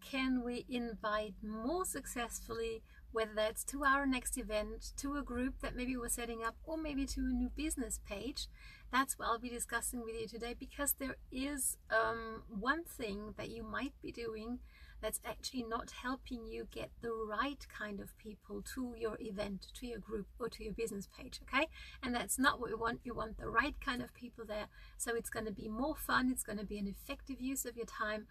can we invite more successfully, whether that's to our next event, to a group that maybe we're setting up, or maybe to a new business page. That's what I'll be discussing with you today, because there is one thing that you might be doing that's actually not helping you get the right kind of people to your event, to your group, or to your business page, okay? And that's not what we want. You want the right kind of people there, so it's going to be more fun, it's going to be an effective use of your time,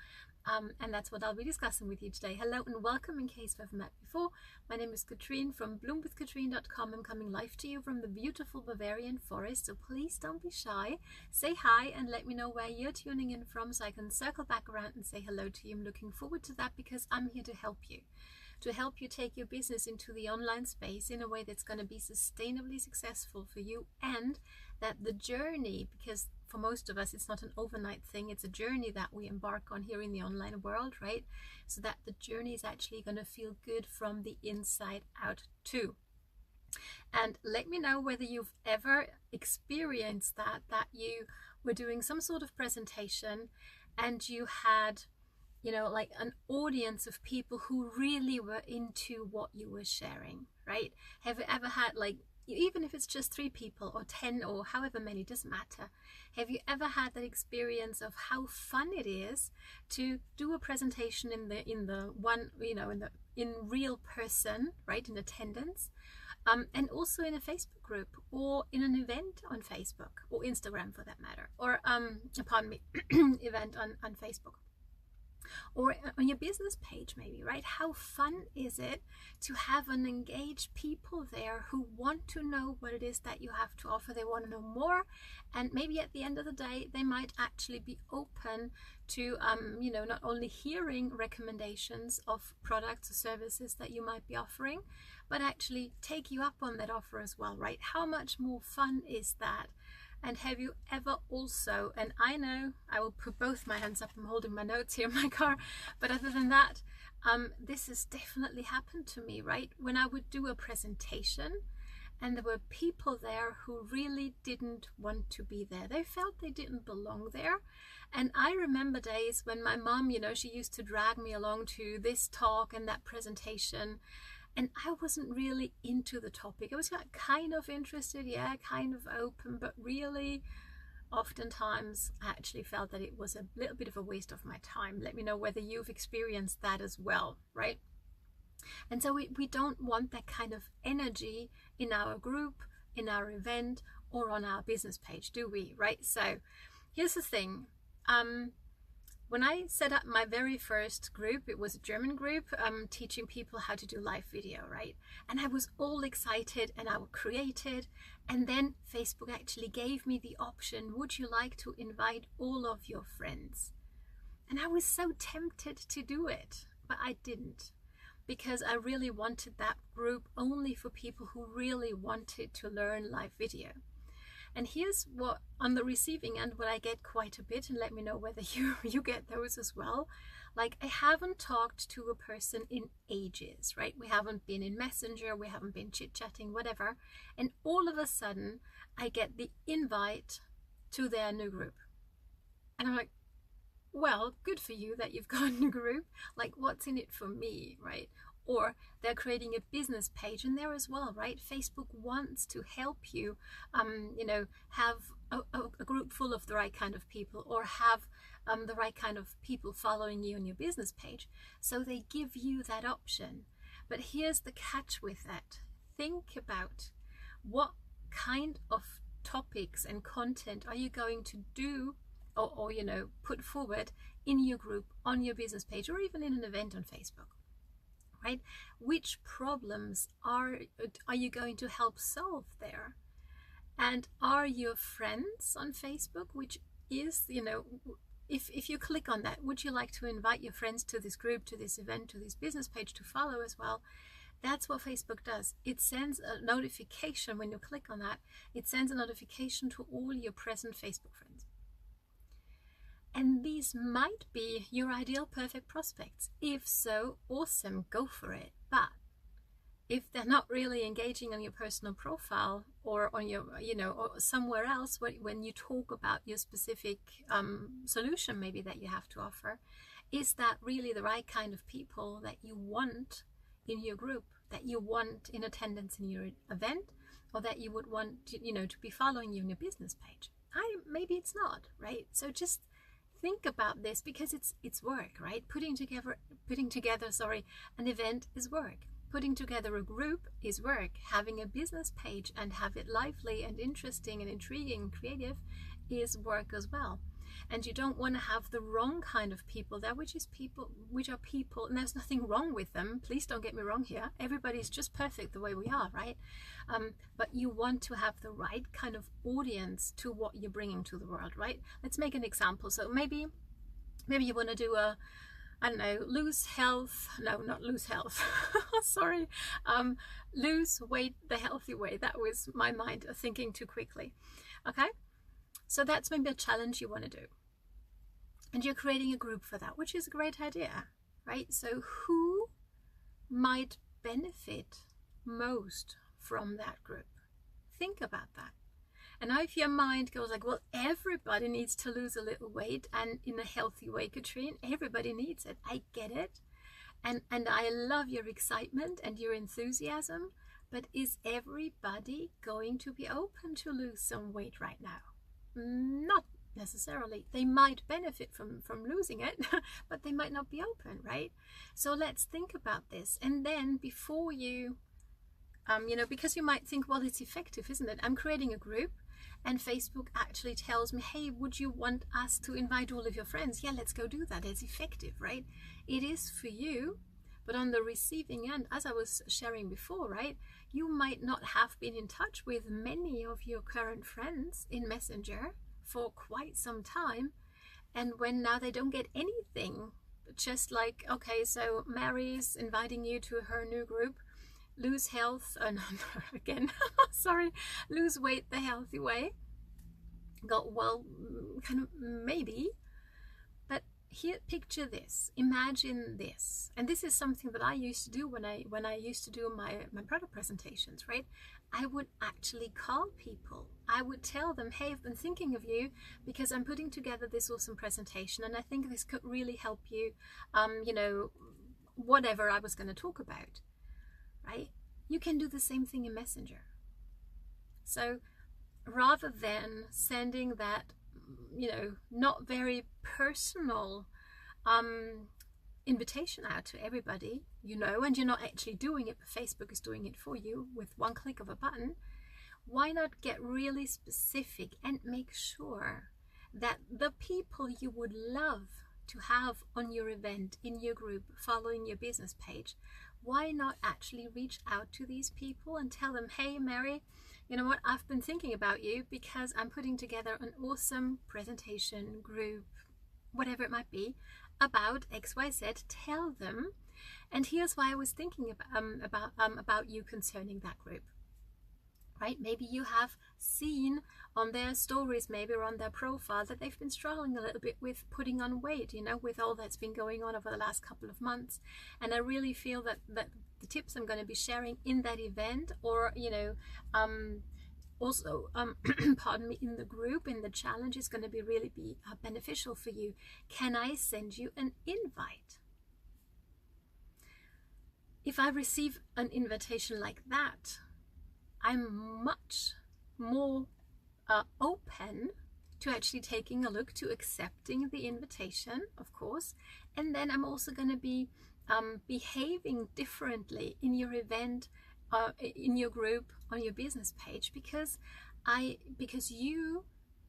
and that's what I'll be discussing with you today. Hello and welcome, in case we've met before. My name is Katrine from bloomwithkatrine.com. I'm coming live to you from the beautiful Bavarian forest, so please don't be shy. Say hi and let me know where you're tuning in from, so I can circle back around and say hello to you. I'm looking forward to that, because I'm here to help you take your business into the online space in a way that's going to be sustainably successful for you, and that the journey, because for most of us it's not an overnight thing, it's a journey that we embark on here in the online world, right? So that the journey is actually going to feel good from the inside out too. And let me know whether you've ever experienced that you were doing some sort of presentation and you had, like an audience of people who really were into what you were sharing, right? Have you ever had, like, even if it's just 3 people or 10 or however many, doesn't matter. Have you ever had that experience of how fun it is to do a presentation in real person, right, in attendance, and also in a Facebook group or in an event on Facebook or Instagram for that matter, or event on Facebook, or on your business page maybe, right? How fun is it to have an engaged people there who want to know what it is that you have to offer? They want to know more, and maybe at the end of the day they might actually be open to not only hearing recommendations of products or services that you might be offering, but actually take you up on that offer as well, right? How much more fun is that? And have you ever also, and I know I will put both my hands up, I'm holding my notes here in my car, but other than that, this has definitely happened to me, right? When I would do a presentation and there were people there who really didn't want to be there. They felt they didn't belong there. And I remember days when my mom, she used to drag me along to this talk and that presentation, and I wasn't really into the topic. I was kind of interested, kind of open, but really oftentimes I actually felt that it was a little bit of a waste of my time. Let me know whether you've experienced that as well, right? And so we don't want that kind of energy in our group, in our event, or on our business page, do we, right? So here's the thing. When I set up my very first group, it was a German group, teaching people how to do live video, right? And I was all excited and I created, and then Facebook actually gave me the option, would you like to invite all of your friends? And I was so tempted to do it, but I didn't, because I really wanted that group only for people who really wanted to learn live video. And here's what, on the receiving end, what I get quite a bit, and let me know whether you get those as well. Like, I haven't talked to a person in ages, right? We haven't been in Messenger, we haven't been chit-chatting, whatever. And all of a sudden, I get the invite to their new group. And I'm like, well, good for you that you've got a new group. Like, what's in it for me, right? Or they're creating a business page in there as well, right? Facebook wants to help you, have a group full of the right kind of people, or have the right kind of people following you on your business page. So they give you that option. But here's the catch with that. Think about what kind of topics and content are you going to do or put forward in your group, on your business page, or even in an event on Facebook. Right? Which problems are you going to help solve there? And are your friends on Facebook, which is, if you click on that, would you like to invite your friends to this group, to this event, to this business page to follow as well? That's what Facebook does. It sends a notification when you click on that. It sends a notification to all your present Facebook friends. And these might be your ideal perfect prospects. If so, awesome, go for it. But if they're not really engaging on your personal profile or on your, or somewhere else, when you talk about your specific solution maybe that you have to offer, Is that really the right kind of people that you want in your group, that you want in attendance in your event, or that you would want to, to be following you on your business page? Maybe it's not, right? So just think about this, because it's work, right? Putting together an event is work. Putting together a group is work. Having a business page and have it lively and interesting and intriguing and creative is work as well. And you don't want to have the wrong kind of people there, which are people, and there's nothing wrong with them. Please don't get me wrong here. Everybody's just perfect the way we are, right? But you want to have the right kind of audience to what you're bringing to the world, right? Let's make an example. So maybe you want to do a, I don't know, lose weight the healthy way. That was my mind thinking too quickly. Okay, so that's maybe a challenge you want to do, and you're creating a group for that, which is a great idea, right? So who might benefit most from that group? Think about that. And now if your mind goes like, well, everybody needs to lose a little weight, and in a healthy way, Katrine, everybody needs it. I get it. And I love your excitement and your enthusiasm, but is everybody going to be open to lose some weight right now? Not necessarily. They might benefit from losing it, but they might not be open, right? So let's think about this. And then before you, because you might think, well, it's effective, isn't it? I'm creating a group, and Facebook actually tells me, hey, would you want us to invite all of your friends? Yeah, let's go do that. It's effective, right? It is for you, but on the receiving end, as I was sharing before, right, you might not have been in touch with many of your current friends in Messenger for quite some time, and when now they don't get anything, just like, okay, so Mary's inviting you to her new group, lose weight the healthy way. Go, well, kind of maybe, but here, picture this, imagine this, and this is something that I used to do when I used to do my product presentations, right? I would actually call people. I would tell them, hey, I've been thinking of you because I'm putting together this awesome presentation, and I think this could really help you, whatever I was going to talk about. Right? You can do the same thing in Messenger. So rather than sending that, not very personal invitation out to everybody, and you're not actually doing it, but Facebook is doing it for you with one click of a button, why not get really specific and make sure that the people you would love to have on your event, in your group, following your business page, why not actually reach out to these people and tell them, hey, Mary, you know what, I've been thinking about you because I'm putting together an awesome presentation, group, whatever it might be, about XYZ. Tell them, and here's why I was thinking about you concerning that group. Right? Maybe you have seen on their stories, maybe or on their profile, that they've been struggling a little bit with putting on weight, with all that's been going on over the last couple of months. And I really feel that the tips I'm going to be sharing in that event, or, also, pardon me, in the group, in the challenge, is going to really be beneficial for you. Can I send you an invite? If I receive an invitation like that, I'm much more open to actually taking a look, to accepting the invitation, of course. And then I'm also going to be behaving differently in your event, in your group, on your business page, because you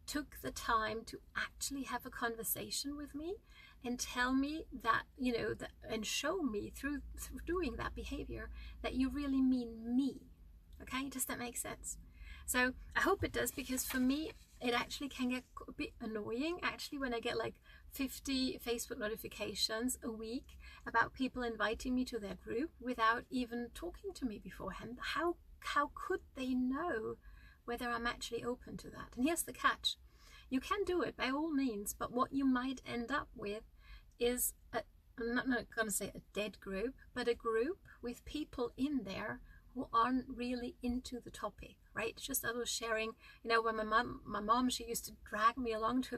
took the time to actually have a conversation with me and tell me that, and show me through doing that behavior that you really mean me. Okay, does that make sense? So I hope it does, because for me, it actually can get a bit annoying actually when I get like 50 Facebook notifications a week about people inviting me to their group without even talking to me beforehand. How could they know whether I'm actually open to that? And here's the catch. You can do it by all means, but what you might end up with is, I'm not going to say a dead group, but a group with people in there who aren't really into the topic, right? Just I was sharing, you know, when my mom, she used to drag me along to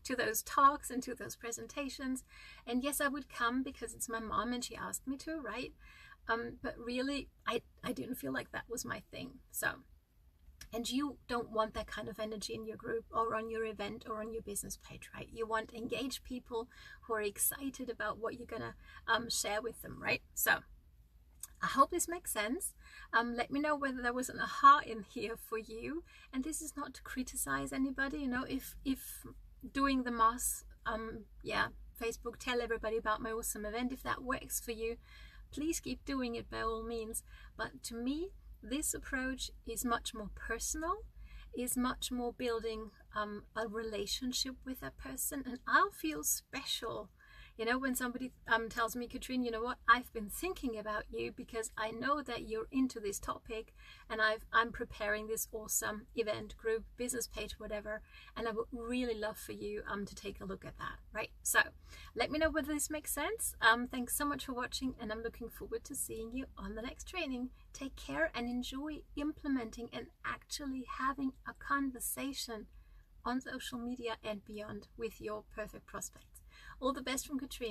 to those talks and to those presentations, and yes, I would come because it's my mom and she asked me to, right? But really, I didn't feel like that was my thing. So, and you don't want that kind of energy in your group or on your event or on your business page, right? You want engaged people who are excited about what you're gonna share with them, right? So I hope this makes sense. Let me know whether there was an aha in here for you. And this is not to criticize anybody, you know, if doing the mass, Facebook, tell everybody about my awesome event, if that works for you, please keep doing it by all means. But to me, this approach is much more personal, is much more building a relationship with that person, and I'll feel special, you know, when somebody tells me, Katrine, you know what, I've been thinking about you because I know that you're into this topic, and I'm preparing this awesome event, group, business page, whatever, and I would really love for you to take a look at that, right? So let me know whether this makes sense. Thanks so much for watching, and I'm looking forward to seeing you on the next training. Take care and enjoy implementing and actually having a conversation on social media and beyond with your perfect prospects. All the best from Katrine.